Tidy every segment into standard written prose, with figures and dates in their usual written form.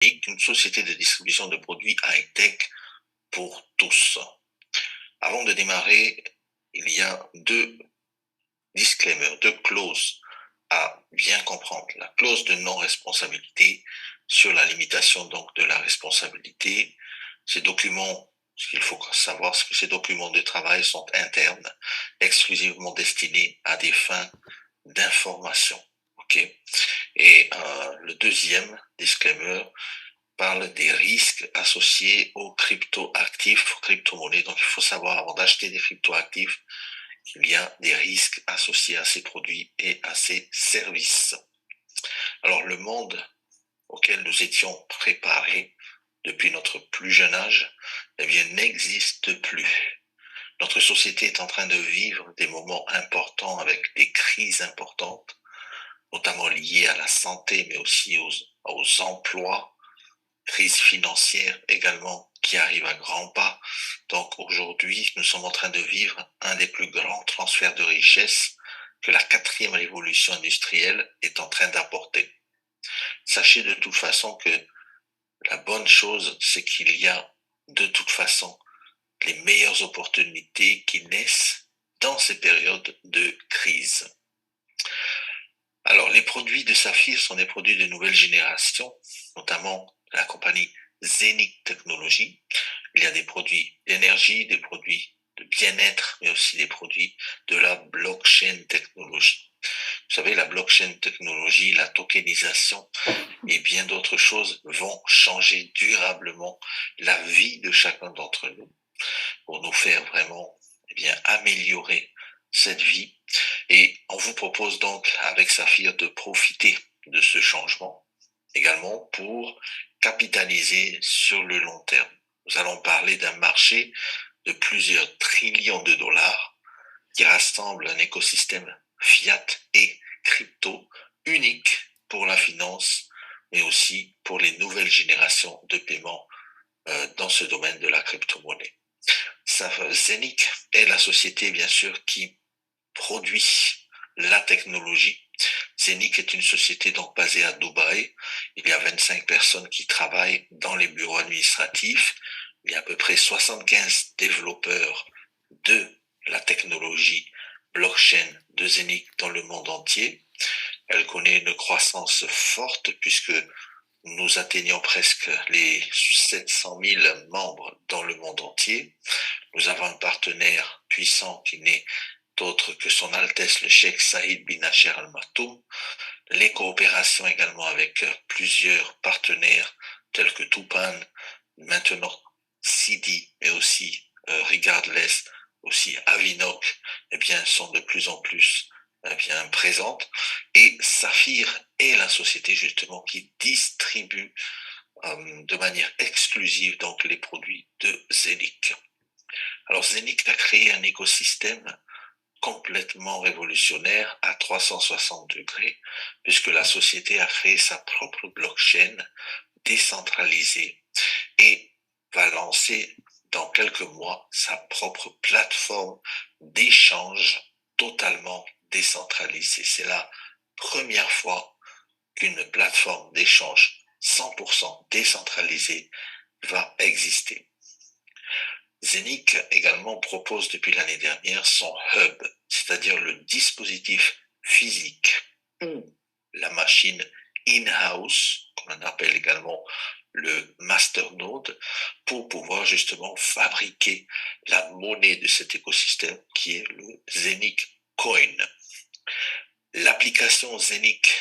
une société de distribution de produits high-tech pour tous. Avant de démarrer, il y a deux disclaimers, deux clauses à bien comprendre. La clause de non-responsabilité sur la limitation donc de la responsabilité. Ces documents, ce qu'il faut savoir, c'est que ces documents de travail sont internes, exclusivement destinés à des fins d'information. OK? Et le deuxième disclaimer parle des risques associés aux crypto-actifs, aux crypto-monnaies. Donc, il faut savoir, avant d'acheter des crypto-actifs, qu'il y a des risques associés à ces produits et à ces services. Alors, le monde auquel nous étions préparés depuis notre plus jeune âge, eh bien, n'existe plus. Notre société est en train de vivre des moments importants avec des crises importantes, notamment liées à la santé, mais aussi aux emplois, crise financière également qui arrive à grands pas. Donc aujourd'hui, nous sommes en train de vivre un des plus grands transferts de richesse que la quatrième révolution industrielle est en train d'apporter. Sachez de toute façon que la bonne chose, c'est qu'il y a de toute façon les meilleures opportunités qui naissent dans ces périodes de crise. Alors, les produits de Saphir sont des produits de nouvelle génération, notamment la compagnie Zenic Technologies. Il y a des produits d'énergie, des produits de bien-être, mais aussi des produits de la blockchain technologie. Vous savez, la blockchain technologie, la tokenisation et bien d'autres choses vont changer durablement la vie de chacun d'entre nous pour nous faire vraiment améliorer cette vie. Et on vous propose donc avec Saphir de profiter de ce changement également pour capitaliser sur le long terme. Nous allons parler d'un marché de plusieurs trillions de dollars qui rassemble un écosystème fiat et crypto unique pour la finance, mais aussi pour les nouvelles générations de paiement dans ce domaine de la crypto-monnaie. Zenic est la société, bien sûr, qui produit la technologie. Zenic est une société donc basée à Dubaï. Il y a 25 personnes qui travaillent dans les bureaux administratifs. Il y a à peu près 75 développeurs de la technologie blockchain de Zenic dans le monde entier. Elle connaît une croissance forte puisque nous atteignons presque les 700 000 membres dans le monde entier. Nous avons un partenaire puissant qui n'est d'autre que son Altesse le Cheikh Saïd bin Nasser Al Maktoum. Les coopérations également avec plusieurs partenaires tels que Tupan, maintenant Sidi, mais aussi Regardless, aussi Avinok, sont de plus en plus présentes. Et Saphir est la société justement qui distribue de manière exclusive donc les produits de Zenic. Alors Zenic a créé un écosystème complètement révolutionnaire à 360 degrés, puisque la société a créé sa propre blockchain décentralisée et va lancer dans quelques mois sa propre plateforme d'échange totalement décentralisée. C'est la première fois qu'une plateforme d'échange 100% décentralisée va exister. Zenic également propose depuis l'année dernière son hub, c'est-à-dire le dispositif physique ou la machine in-house, qu'on appelle également le masternode, pour pouvoir justement fabriquer la monnaie de cet écosystème qui est le Zenic Coin. L'application Zenic,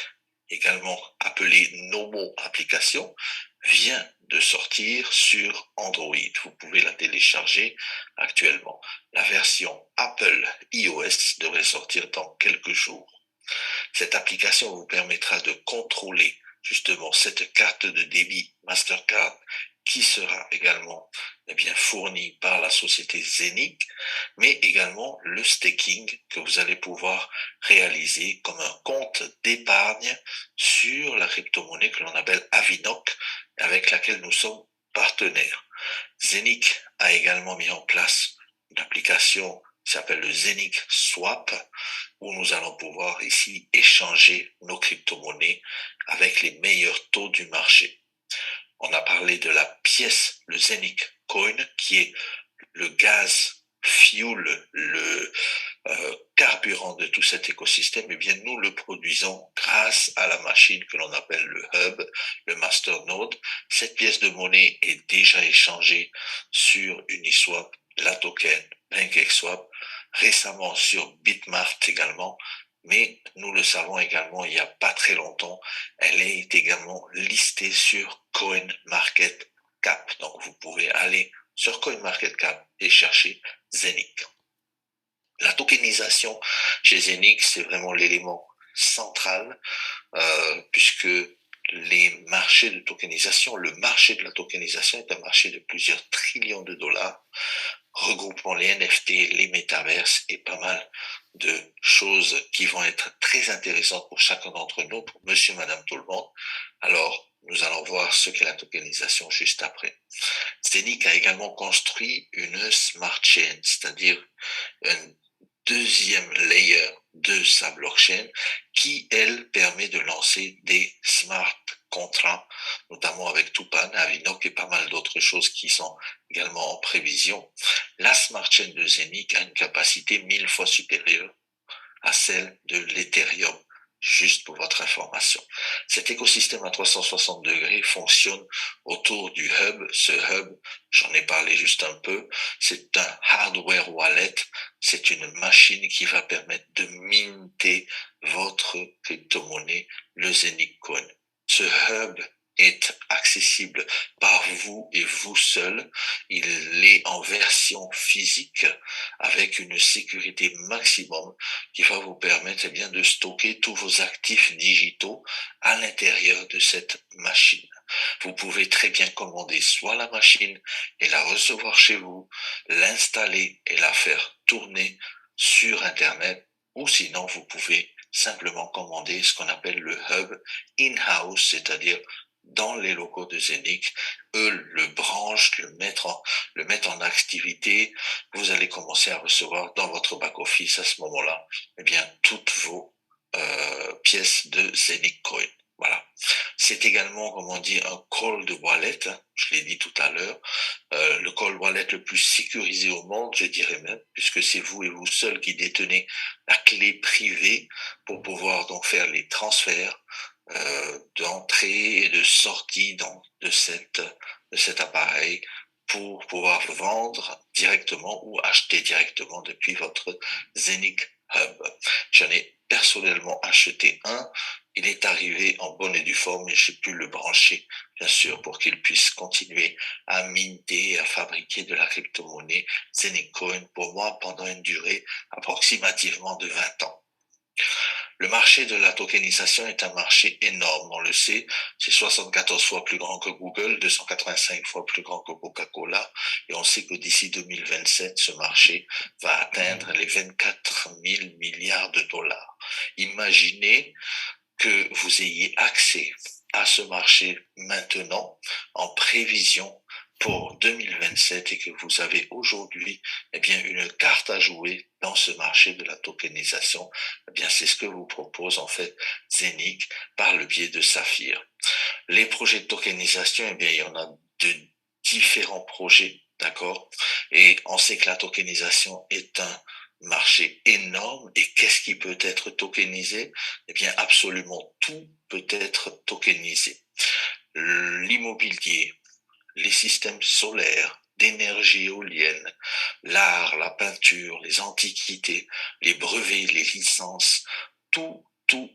également appelée Nomo Application, vient de sortir sur Android. Vous pouvez la télécharger actuellement. La version Apple iOS devrait sortir dans quelques jours. Cette application vous permettra de contrôler justement cette carte de débit Mastercard qui sera également fournie par la société Zenic, mais également le staking que vous allez pouvoir réaliser comme un compte d'épargne sur la crypto-monnaie que l'on appelle Avinok, avec laquelle nous sommes partenaires. Zenic a également mis en place une application qui s'appelle le Zenic Swap, où nous allons pouvoir ici échanger nos crypto-monnaies avec les meilleurs taux du marché. pièce, le Zenic Coin, qui est le gaz fuel, le carburant de tout cet écosystème, eh bien, nous le produisons grâce à la machine que l'on appelle le hub, le masternode. Cette pièce de monnaie est déjà échangée sur Uniswap, la token, PancakeSwap, récemment sur Bitmart également, mais nous le savons également, il n'y a pas très longtemps, elle est également listée sur CoinMarketCap. Donc, vous pouvez aller sur CoinMarketCap et chercher Zenic. La tokenisation chez Zenic, c'est vraiment l'élément central, puisque les marchés de tokenisation, le marché de la tokenisation est un marché de plusieurs trillions de dollars, regroupant les NFT, les métaverses et pas mal de choses qui vont être très intéressantes pour chacun d'entre nous, pour monsieur, madame, tout le monde. Alors, nous allons voir ce qu'est la tokenisation juste après. Zenic a également construit une smart chain, c'est-à-dire un deuxième layer de sa blockchain qui, elle, permet de lancer des smart contrats, notamment avec Tupan, Avinok et pas mal d'autres choses qui sont également en prévision. La smart chain de Zenic a une capacité 1000 fois supérieure à celle de l'Ethereum, juste pour votre information. Cet écosystème à 360 degrés fonctionne autour du hub. Ce hub, j'en ai parlé juste un peu, c'est un hardware wallet, c'est une machine qui va permettre de minter votre crypto-monnaie, le Zenic Coin. Ce hub est accessible par vous et vous seul. Il est en version physique avec une sécurité maximum qui va vous permettre eh bien, de stocker tous vos actifs digitaux à l'intérieur de cette machine. Vous pouvez très bien commander soit la machine et la recevoir chez vous, l'installer et la faire tourner sur Internet, ou sinon vous pouvez simplement commander ce qu'on appelle le hub in-house, c'est-à-dire dans les locaux de Zenic. Eux le branchent, le mettent en activité. Vous allez commencer à recevoir dans votre back-office à ce moment-là, eh bien, toutes vos pièces de Zenic Coin. Voilà. C'est également, comme on dit, un cold wallet, hein, je l'ai dit tout à l'heure, le cold wallet le plus sécurisé au monde, je dirais même, puisque c'est vous et vous seul qui détenez la clé privée pour pouvoir donc faire les transferts d'entrée et de sortie de cet appareil pour pouvoir vendre directement ou acheter directement depuis votre Zenic Hub. J'en ai personnellement acheté un. Il est arrivé en bonne et due forme et j'ai pu le brancher, bien sûr, pour qu'il puisse continuer à minter, à fabriquer de la crypto-monnaie Zenic Coin pour moi pendant une durée approximativement de 20 ans. Le marché de la tokenisation est un marché énorme, on le sait. C'est 74 fois plus grand que Google, 285 fois plus grand que Coca-Cola. Et on sait que d'ici 2027, ce marché va atteindre les 24 000 milliards de dollars. Imaginez que vous ayez accès à ce marché maintenant en prévision pour 2027 et que vous avez aujourd'hui eh bien une carte à jouer dans ce marché de la tokenisation, eh bien c'est ce que vous propose en fait Zenic par le biais de Saphir. Les projets de tokenisation, eh bien il y en a de différents projets, d'accord? Et on sait que la tokenisation est un marché énorme. Et qu'est-ce qui peut être tokenisé? Eh bien, absolument tout peut être tokenisé. L'immobilier, les systèmes solaires, d'énergie éolienne, l'art, la peinture, les antiquités, les brevets, les licences, tout,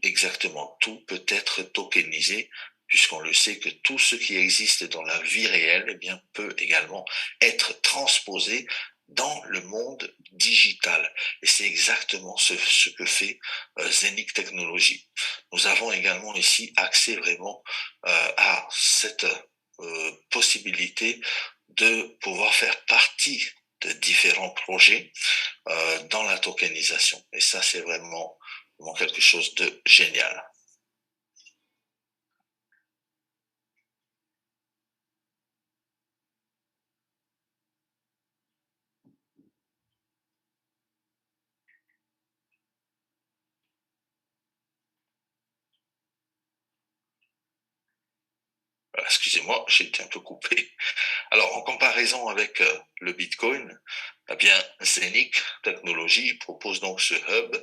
exactement tout peut être tokenisé puisqu'on le sait que tout ce qui existe dans la vie réelle, eh bien, peut également être transposé dans le monde digital. Et c'est exactement ce que fait Zenic Technologies. Nous avons également ici accès vraiment à cette possibilité de pouvoir faire partie de différents projets dans la tokenisation. Et ça, c'est vraiment quelque chose de génial. Excusez-moi, j'ai été un peu coupé. Alors, en comparaison avec le Bitcoin, eh bien, Zenic Technologies propose donc ce hub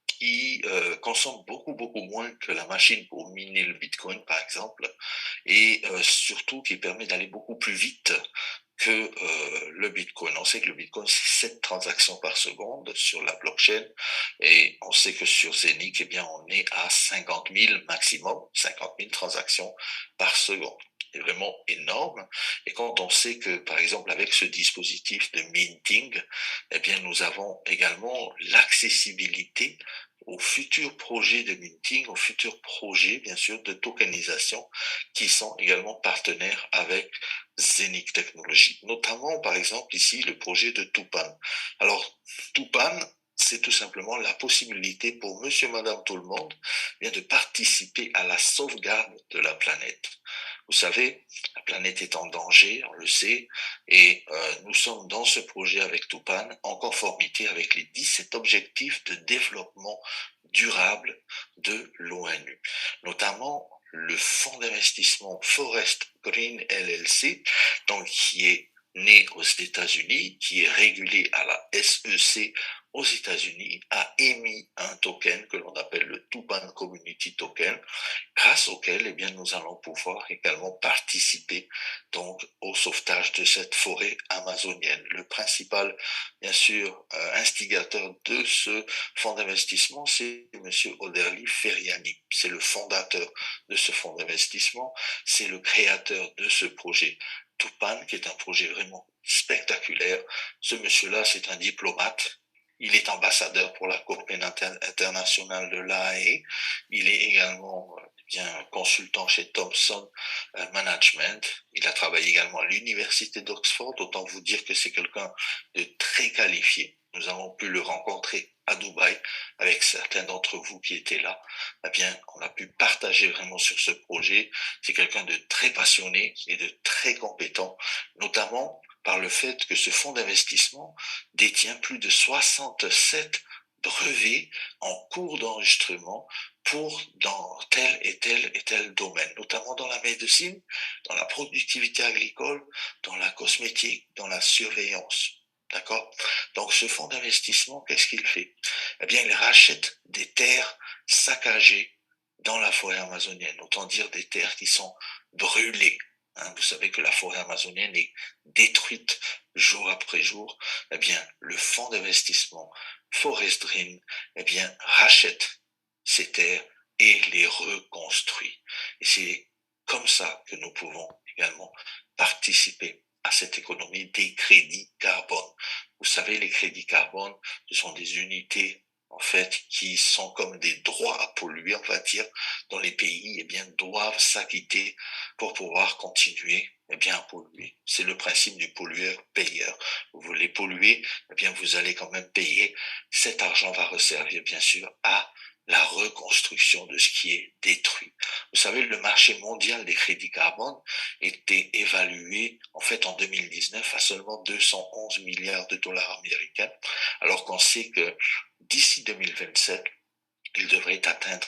qui consomme beaucoup moins que la machine pour miner le Bitcoin, par exemple, et surtout qui permet d'aller beaucoup plus vite que le Bitcoin. On sait que le Bitcoin, c'est 7 transactions par seconde sur la blockchain, et on sait que sur Zenic, eh bien, on est à 50 000 maximum, 50 000 transactions par seconde. C'est vraiment énorme. Et quand on sait que, par exemple, avec ce dispositif de minting, eh bien, nous avons également l'accessibilité aux futurs projets de minting, aux futurs projets, bien sûr, de tokenisation qui sont également partenaires avec Zenic Technologies. Notamment, par exemple, ici, le projet de Tupan. Alors, Tupan, c'est tout simplement la possibilité pour monsieur, madame, tout le monde, bien de participer à la sauvegarde de la planète. Vous savez, la planète est en danger, on le sait, et nous sommes dans ce projet avec Tupan en conformité avec les 17 objectifs de développement durable de l'ONU, notamment le fonds d'investissement Forest Green LLC, donc qui est né aux États-Unis, qui est régulé à la SEC aux États-Unis, a émis un token que l'on appelle le Tupan Community Token, grâce auquel, eh bien, nous allons pouvoir également participer donc au sauvetage de cette forêt amazonienne. Le principal, bien sûr, instigateur de ce fonds d'investissement, c'est monsieur Oderli Feriani. C'est le fondateur de ce fonds d'investissement, c'est le créateur de ce projet Tupan, qui est un projet vraiment spectaculaire. Ce monsieur-là, c'est un diplomate. Il est ambassadeur pour la Cour pénale internationale de l'AAE. Il est également bien consultant chez Thomson Management. Il a travaillé également à l'université d'Oxford. Autant vous dire que c'est quelqu'un de très qualifié. Nous avons pu le rencontrer à Dubaï avec certains d'entre vous qui étaient là. Eh bien, on a pu partager vraiment sur ce projet. C'est quelqu'un de très passionné et de très compétent, notamment par le fait que ce fonds d'investissement détient plus de 67 brevets en cours d'enregistrement pour dans tel et tel domaine, notamment dans la médecine, dans la productivité agricole, dans la cosmétique, dans la surveillance. D'accord? Donc ce fonds d'investissement, qu'est-ce qu'il fait? Eh bien, il rachète des terres saccagées dans la forêt amazonienne, autant dire des terres qui sont brûlées. Hein, vous savez que la forêt amazonienne est détruite jour après jour. Eh bien, le fonds d'investissement Forest Green, eh bien, rachète ces terres et les reconstruit. Et c'est comme ça que nous pouvons également participer à cette économie des crédits carbone. Vous savez, les crédits carbone, ce sont des unités en fait, qui sont comme des droits à polluer, on va dire, dont les pays, eh bien, doivent s'acquitter pour pouvoir continuer, eh bien, à polluer. C'est le principe du pollueur-payeur. Vous voulez polluer, eh bien, vous allez quand même payer. Cet argent va resservir, bien sûr, à la reconstruction de ce qui est détruit. Vous savez, le marché mondial des crédits carbone était évalué, en fait, en 2019 à seulement 211 milliards de dollars américains, alors qu'on sait que d'ici 2027, il devrait atteindre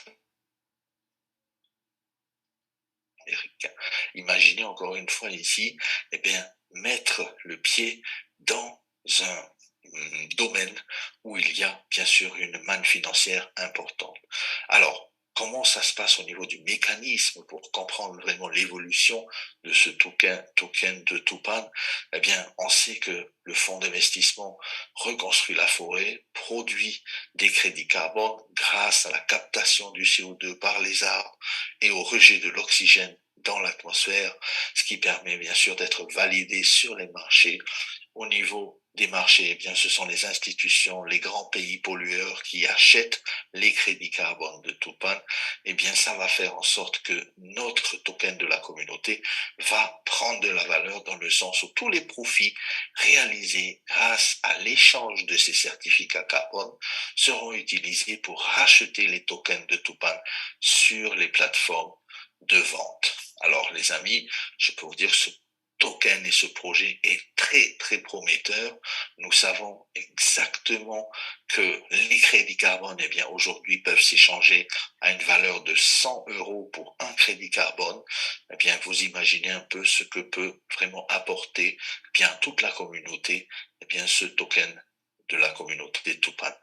américain. Imaginez encore une fois ici, eh bien, mettre le pied dans un domaine où il y a bien sûr une manne financière importante. Alors, comment ça se passe au niveau du mécanisme pour comprendre vraiment l'évolution de ce token de Tupan? Eh bien, on sait que le fonds d'investissement reconstruit la forêt, produit des crédits carbone grâce à la captation du CO2 par les arbres et au rejet de l'oxygène dans l'atmosphère, ce qui permet bien sûr d'être validé sur les marchés. Au niveau des marchés, eh bien, ce sont les institutions, les grands pays pollueurs qui achètent les crédits carbone de Tupan. Eh bien, ça va faire en sorte que notre token de la communauté va prendre de la valeur dans le sens où tous les profits réalisés grâce à l'échange de ces certificats carbone seront utilisés pour racheter les tokens de Tupan sur les plateformes de vente. Alors, les amis, je peux vous dire ce token et ce projet est très prometteur. Nous savons exactement que les crédits carbone, eh bien, aujourd'hui peuvent s'échanger à une valeur de 100 euros pour un crédit carbone. Eh bien, vous imaginez un peu ce que peut vraiment apporter, eh bien, toute la communauté, eh bien, ce token de la communauté Tupan.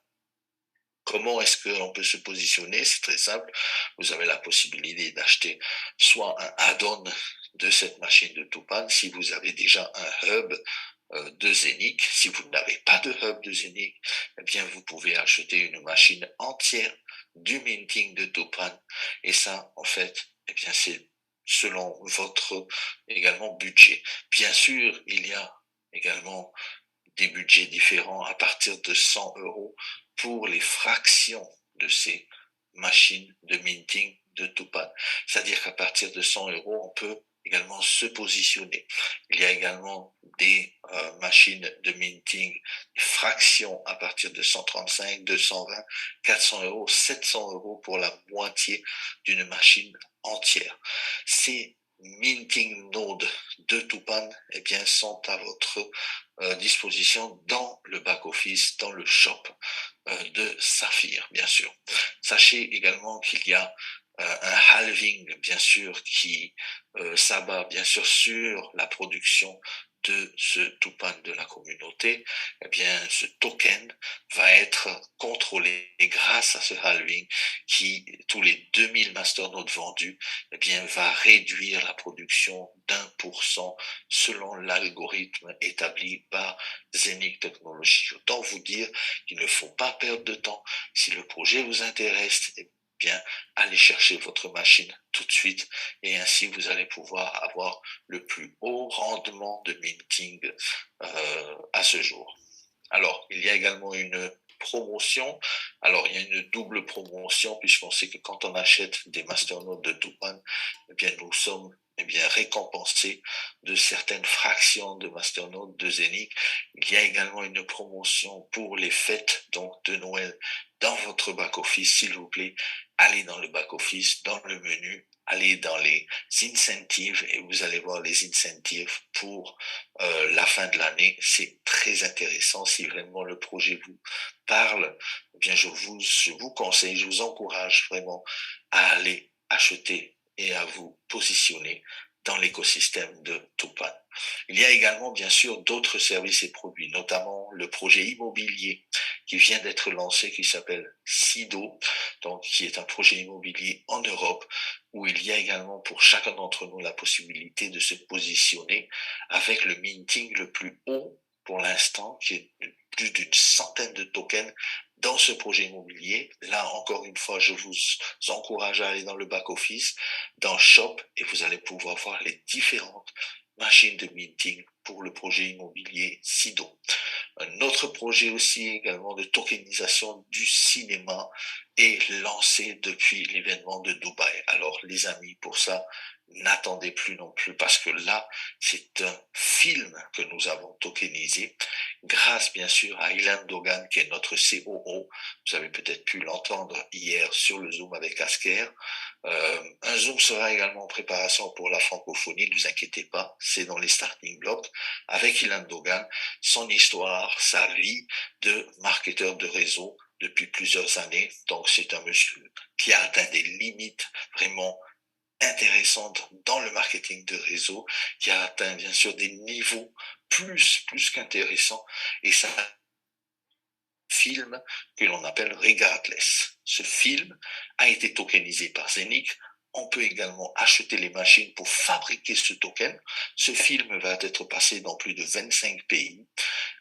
Comment est-ce que l'on peut se positionner? C'est très simple. Vous avez la possibilité d'acheter soit un add-on de cette machine de Tupan si vous avez déjà un hub de Zenic. Si vous n'avez pas de hub de Zenic, eh bien, vous pouvez acheter une machine entière du minting de Tupan. Et ça, en fait, eh bien, c'est selon votre également budget. Bien sûr, il y a également des budgets différents à partir de 100 euros pour les fractions de ces machines de minting de Tupan. C'est-à-dire qu'à partir de 100 euros, on peut également se positionner. Il y a également des machines de minting, des fractions à partir de 135, 220, 400 euros, 700 euros pour la moitié d'une machine entière. Ces minting nodes de Tupan, eh bien, sont à votre disposition dans le back-office, dans le shop de Saphir, bien sûr. Sachez également qu'il y a un halving, bien sûr, qui s'abat, bien sûr, sur la production de ce Tupan de la communauté. Eh bien, ce token va être contrôlé grâce à ce halving qui, tous les 2000 masternodes vendus, eh bien, va réduire la production d'1% selon l'algorithme établi par Zenic Technologies. Autant vous dire qu'il ne faut pas perdre de temps. Si le projet vous intéresse, eh bien, allez chercher votre machine tout de suite et ainsi vous allez pouvoir avoir le plus haut rendement de minting à ce jour. Alors, il y a également une promotion. Alors, il y a une double promotion puisqu'on sait que quand on achète des masternodes de Tupan, eh bien, nous sommes récompensés de certaines fractions de masternodes de Zenic. Il y a également une promotion pour les fêtes donc de Noël dans votre back-office. S'il vous plaît, allez dans le back-office, dans le menu, allez dans les incentives et vous allez voir les incentives pour la fin de l'année. C'est très intéressant. Si vraiment le projet vous parle, eh bien je vous conseille, je vous encourage vraiment à aller acheter et à vous positionner dans l'écosystème de Tupan. Il y a également, bien sûr, d'autres services et produits, notamment le projet immobilier qui vient d'être lancé, qui s'appelle Sido, donc qui est un projet immobilier en Europe, où il y a également pour chacun d'entre nous la possibilité de se positionner avec le minting le plus haut pour l'instant, qui est de plus d'une centaine de tokens dans ce projet immobilier. Là, encore une fois, je vous encourage à aller dans le back-office, dans Shop, et vous allez pouvoir voir les différentes machines de minting pour le projet immobilier Sido. Un autre projet aussi également de tokenisation du cinéma est lancé depuis l'événement de Dubaï. Alors les amis, pour ça, n'attendez plus non plus parce que là, c'est un film que nous avons tokenisé grâce bien sûr à Ilan Dogan qui est notre COO. Vous avez peut-être pu l'entendre hier sur le Zoom avec Asker. Un Zoom sera également en préparation pour la francophonie, ne vous inquiétez pas, c'est dans les starting blocks avec Ilan Dogan, son histoire, sa vie de marketeur de réseau depuis plusieurs années. Donc c'est un monsieur qui a atteint des limites vraiment intéressantes dans le marketing de réseau, qui a atteint bien sûr des niveaux plus qu'intéressants et ça film que l'on appelle Regardless. Ce film a été tokenisé par Zenic. On peut également acheter les machines pour fabriquer ce token. Ce film va être passé dans plus de 25 pays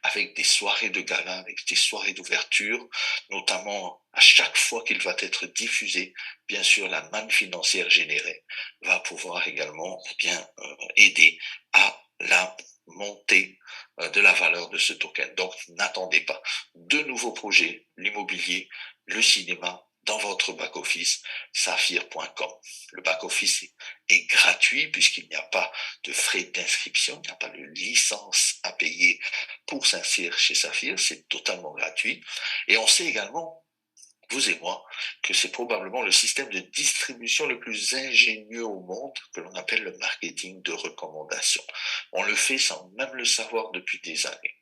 avec des soirées de gala, avec des soirées d'ouverture, notamment à chaque fois qu'il va être diffusé, bien sûr, la manne financière générée va pouvoir également bien aider à la montée de la valeur de ce token. Donc, n'attendez pas de nouveaux projets, l'immobilier, le cinéma, dans votre back-office, saphir.com. Le back-office est gratuit puisqu'il n'y a pas de frais d'inscription, il n'y a pas de licence à payer pour s'inscrire chez Saphir, c'est totalement gratuit. Et on sait également, vous et moi, que c'est probablement le système de distribution le plus ingénieux au monde que l'on appelle le marketing de recommandation. On le fait sans même le savoir depuis des années.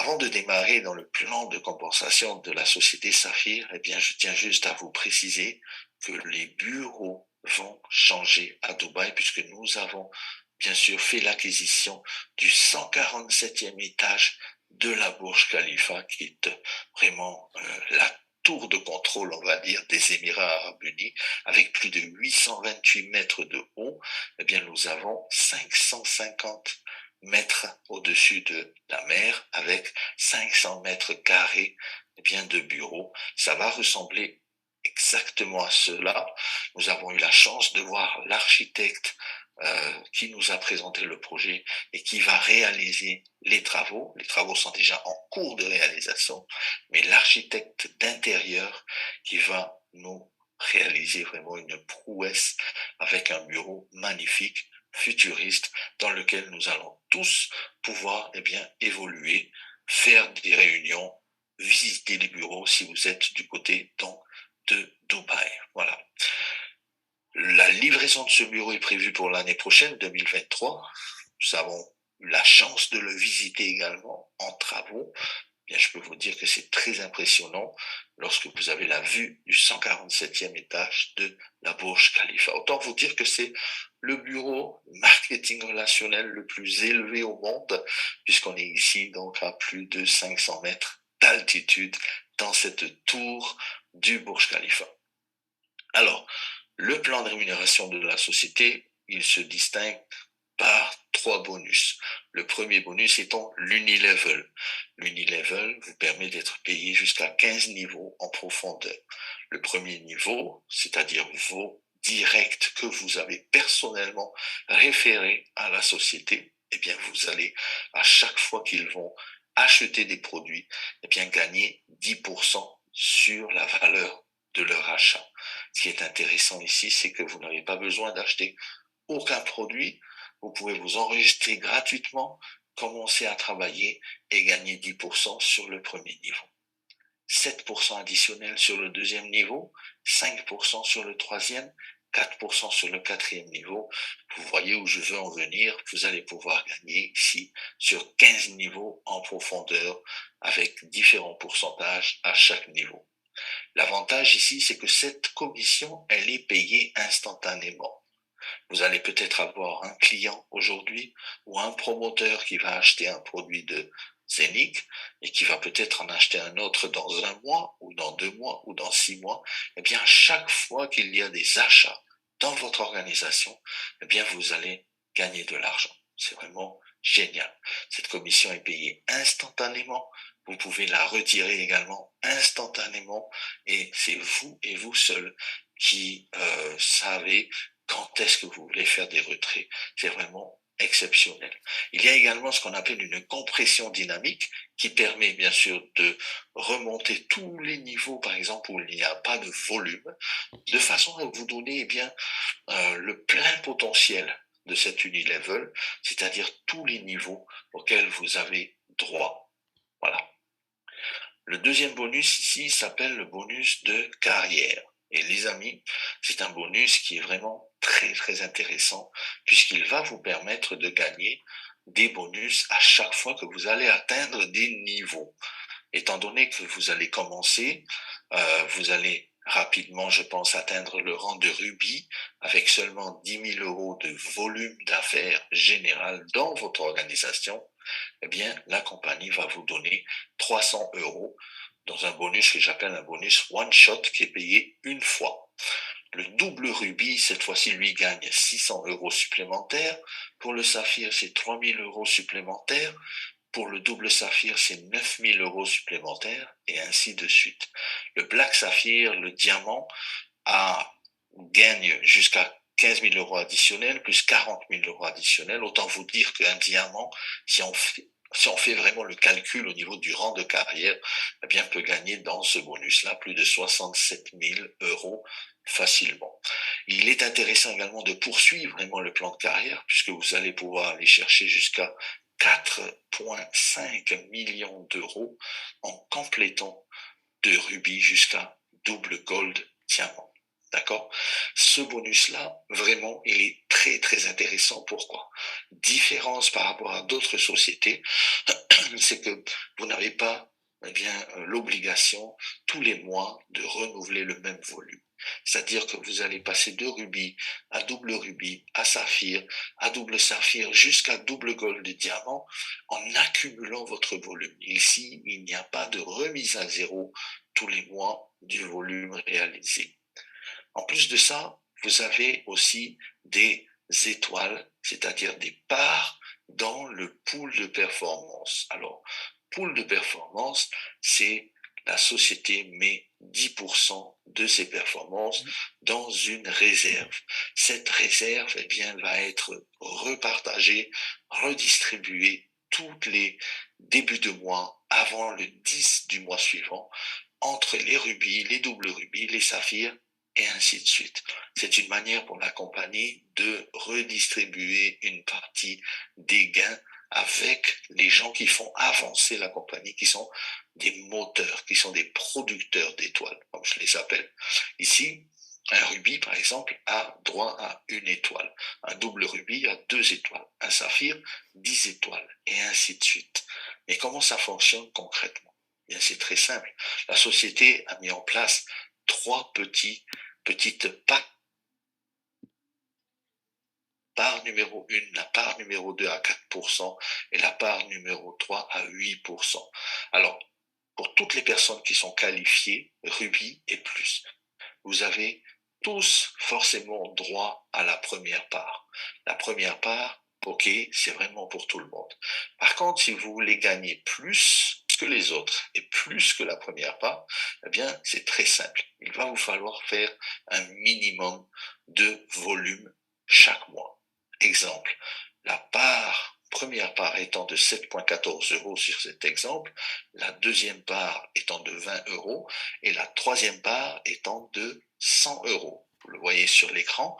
Avant de démarrer dans le plan de compensation de la société Saphir, eh bien, je tiens juste à vous préciser que les bureaux vont changer à Dubaï puisque nous avons bien sûr fait l'acquisition du 147e étage de la Burj Khalifa, qui est vraiment la tour de contrôle, on va dire, des Émirats arabes unis, avec plus de 828 mètres de haut. Eh bien, nous avons 550 mètres au-dessus de la mer, avec 500 mètres carrés eh bien, de bureaux. Ça va ressembler exactement à cela. Nous avons eu la chance de voir l'architecte qui nous a présenté le projet et qui va réaliser les travaux. Les travaux sont déjà en cours de réalisation, mais l'architecte d'intérieur qui va nous réaliser vraiment une prouesse avec un bureau magnifique, futuriste, dans lequel nous allons tous pouvoir eh bien, évoluer, faire des réunions, visiter les bureaux si vous êtes du côté donc de Dubaï. Voilà. La livraison de ce bureau est prévue pour l'année prochaine, 2023. Nous avons eu la chance de le visiter également en travaux. Bien, je peux vous dire que c'est très impressionnant lorsque vous avez la vue du 147e étage de la Burj Khalifa. Autant vous dire que c'est le bureau marketing relationnel le plus élevé au monde, puisqu'on est ici donc à plus de 500 mètres d'altitude dans cette tour du Burj Khalifa. Alors, le plan de rémunération de la société, il se distingue par 3 bonus. Le premier bonus étant l'Unilevel. L'Unilevel vous permet d'être payé jusqu'à 15 niveaux en profondeur. Le premier niveau, c'est-à-dire vos directs que vous avez personnellement référés à la société, eh bien vous allez, à chaque fois qu'ils vont acheter des produits, eh bien gagner 10% sur la valeur de leur achat. Ce qui est intéressant ici, c'est que vous n'avez pas besoin d'acheter aucun produit. Vous pouvez vous enregistrer gratuitement, commencer à travailler et gagner 10% sur le premier niveau. 7% additionnel sur le deuxième niveau, 5% sur le troisième, 4% sur le quatrième niveau. Vous voyez où je veux en venir. Vous allez pouvoir gagner ici sur 15 niveaux en profondeur avec différents pourcentages à chaque niveau. L'avantage ici, c'est que cette commission, elle est payée instantanément. Vous allez peut-être avoir un client aujourd'hui ou un promoteur qui va acheter un produit de Zénith et qui va peut-être en acheter un autre dans 1 mois ou dans 2 mois ou dans 6 mois. Eh bien, chaque fois qu'il y a des achats dans votre organisation, eh bien, vous allez gagner de l'argent. C'est vraiment génial. Cette commission est payée instantanément. Vous pouvez la retirer également instantanément et c'est vous et vous seul qui savez quand est-ce que vous voulez faire des retraits. C'est vraiment exceptionnel. Il y a également ce qu'on appelle une compression dynamique qui permet bien sûr de remonter tous les niveaux, par exemple où il n'y a pas de volume, de façon à vous donner eh bien le plein potentiel de cet Unilevel, c'est-à-dire tous les niveaux auxquels vous avez droit. Voilà. Le deuxième bonus ici s'appelle le bonus de carrière. Et les amis, c'est un bonus qui est vraiment très très intéressant puisqu'il va vous permettre de gagner des bonus à chaque fois que vous allez atteindre des niveaux. Étant donné que vous allez commencer, vous allez rapidement, je pense, atteindre le rang de rubis avec seulement 10 000 euros de volume d'affaires général dans votre organisation. Eh bien, la compagnie va vous donner 300 euros dans un bonus que j'appelle un bonus one shot qui est payé une fois. Le double rubis, cette fois-ci, lui gagne 600 euros supplémentaires. Pour le saphir, c'est 3 000 euros supplémentaires. Pour le double saphir, c'est 9 000 euros supplémentaires et ainsi de suite. Le black saphir, le diamant, gagne jusqu'à 15 000 euros additionnels plus 40 000 euros additionnels. Autant vous dire qu'un diamant, si on fait vraiment le calcul au niveau du rang de carrière, eh bien, peut gagner dans ce bonus-là plus de 67 000 euros facilement. Il est intéressant également de poursuivre vraiment le plan de carrière puisque vous allez pouvoir aller chercher jusqu'à 4,5 millions d'euros en complétant de rubis jusqu'à double gold diamant. D'accord? Ce bonus-là, vraiment, il est très, très intéressant. Pourquoi? Différence par rapport à d'autres sociétés. c'est que vous n'avez pas l'obligation tous les mois de renouveler le même volume. C'est-à-dire que vous allez passer de rubis à double rubis, à saphir, à double saphir, jusqu'à double gold et diamant en accumulant votre volume. Ici, il n'y a pas de remise à zéro tous les mois du volume réalisé. En plus de ça, vous avez aussi des étoiles, c'est-à-dire des parts dans le pool de performance. Alors, pool de performance, c'est la société met 10% de ses performances dans une réserve. Cette réserve, eh bien, va être repartagée, redistribuée tous les débuts de mois avant le 10 du mois suivant entre les rubis, les doubles rubis, les saphirs et ainsi de suite. C'est une manière pour la compagnie de redistribuer une partie des gains avec les gens qui font avancer la compagnie, qui sont des moteurs, qui sont des producteurs d'étoiles, comme je les appelle. Ici, un rubis, par exemple, a droit à 1 étoile. Un double rubis a 2 étoiles. Un saphir, 10 étoiles, et ainsi de suite. Mais comment ça fonctionne concrètement? Bien, c'est très simple. La société a mis en place 3 petites parts. Part numéro 1, la part numéro 2 à 4% et la part numéro 3 à 8%. Alors, pour toutes les personnes qui sont qualifiées, rubis et plus, vous avez tous forcément droit à la première part. La première part, ok, c'est vraiment pour tout le monde. Par contre, si vous voulez gagner plus que les autres et plus que la première part, eh bien, c'est très simple. Il va vous falloir faire un minimum de volume chaque mois. Exemple, la première part étant de 7,14 € sur cet exemple, la deuxième part étant de 20 € et la troisième part étant de 100 €. Vous le voyez sur l'écran.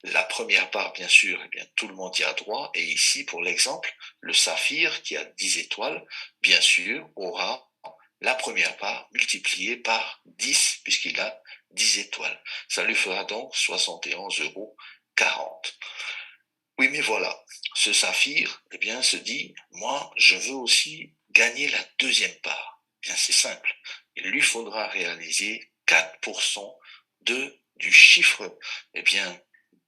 La première part, bien sûr, eh bien, tout le monde y a droit. Et ici, pour l'exemple, le saphir, qui a 10 étoiles, bien sûr, aura la première part multipliée par 10, puisqu'il a 10 étoiles. Ça lui fera donc 71,40 €. Oui, mais voilà, ce saphir, eh bien, se dit, moi, je veux aussi gagner la deuxième part. Eh bien, c'est simple. Il lui faudra réaliser 4% du chiffre, eh bien,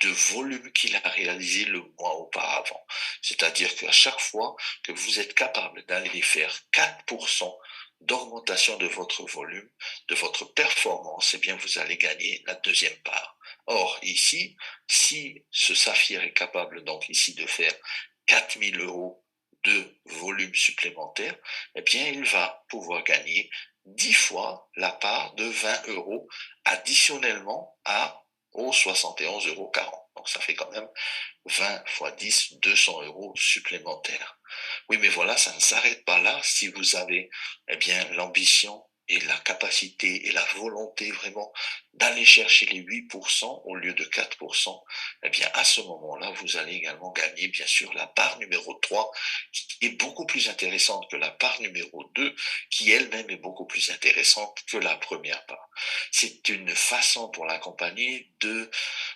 de volume qu'il a réalisé le mois auparavant. C'est-à-dire qu'à chaque fois que vous êtes capable d'aller faire 4% d'augmentation de votre volume, de votre performance, eh bien, vous allez gagner la deuxième part. Or, ici, si ce saphir est capable donc ici de faire 4 000 € de volume supplémentaire, eh bien, il va pouvoir gagner 10 fois la part de 20 € additionnellement aux 71,40 €. Donc, ça fait quand même 20 fois 10, 200 € supplémentaires. Oui, mais voilà, ça ne s'arrête pas là. Si vous avez, eh bien, l'ambition et la capacité et la volonté vraiment d'aller chercher les 8% au lieu de 4%, eh bien, à ce moment-là, vous allez également gagner, bien sûr, la part numéro 3, qui est beaucoup plus intéressante que la part numéro 2, qui elle-même est beaucoup plus intéressante que la première part. C'est une façon pour la compagnie de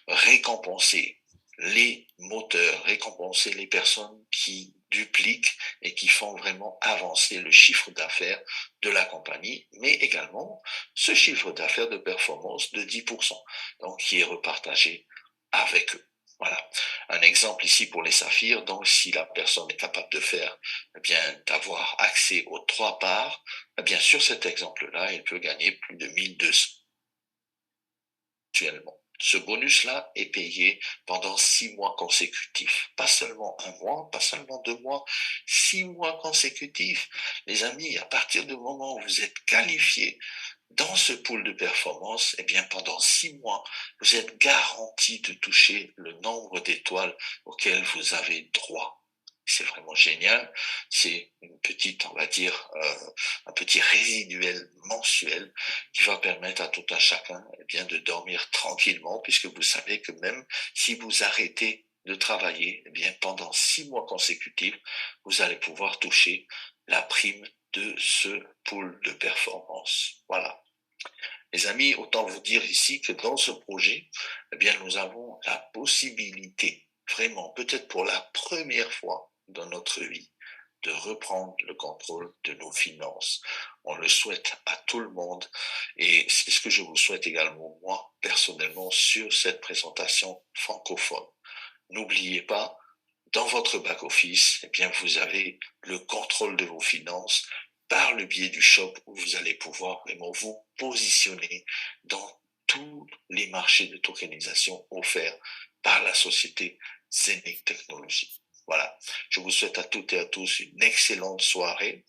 récompenser les moteurs, récompenser les personnes qui dupliquent et qui font vraiment avancer le chiffre d'affaires de la compagnie, mais également ce chiffre d'affaires de performance de 10%, donc qui est repartagé avec eux. Voilà. Un exemple ici pour les saphirs. Donc, si la personne est capable de faire, eh bien, d'avoir accès aux 3 parts, eh bien, sur cet exemple-là, il peut gagner plus de 1200 actuellement. Ce bonus-là est payé pendant 6 mois consécutifs. Pas seulement 1 mois, pas seulement 2 mois, 6 mois consécutifs. Les amis, à partir du moment où vous êtes qualifié dans ce pool de performance, eh bien, pendant 6 mois, vous êtes garanti de toucher le nombre d'étoiles auxquelles vous avez droit. C'est vraiment génial. C'est une petite, on va dire, un petit résiduel mensuel qui va permettre à tout un chacun, eh bien, de dormir tranquillement, puisque vous savez que même si vous arrêtez de travailler, eh bien, pendant 6 mois consécutifs, vous allez pouvoir toucher la prime de ce pool de performance. Voilà. Les amis, autant vous dire ici que dans ce projet, eh bien, nous avons la possibilité, vraiment, peut-être pour la première fois dans notre vie, de reprendre le contrôle de nos finances. On le souhaite à tout le monde et c'est ce que je vous souhaite également, moi, personnellement, sur cette présentation francophone. N'oubliez pas, dans votre back-office, eh bien, vous avez le contrôle de vos finances par le biais du shop où vous allez pouvoir vraiment vous positionner dans tous les marchés de tokenisation offerts par la société Zenic Technologies. Voilà. Je vous souhaite à toutes et à tous une excellente soirée.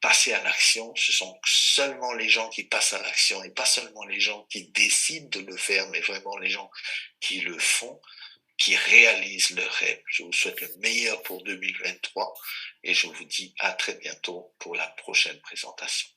Passez à l'action. Ce sont seulement les gens qui passent à l'action et pas seulement les gens qui décident de le faire, mais vraiment les gens qui le font, qui réalisent leurs rêves. Je vous souhaite le meilleur pour 2023 et je vous dis à très bientôt pour la prochaine présentation.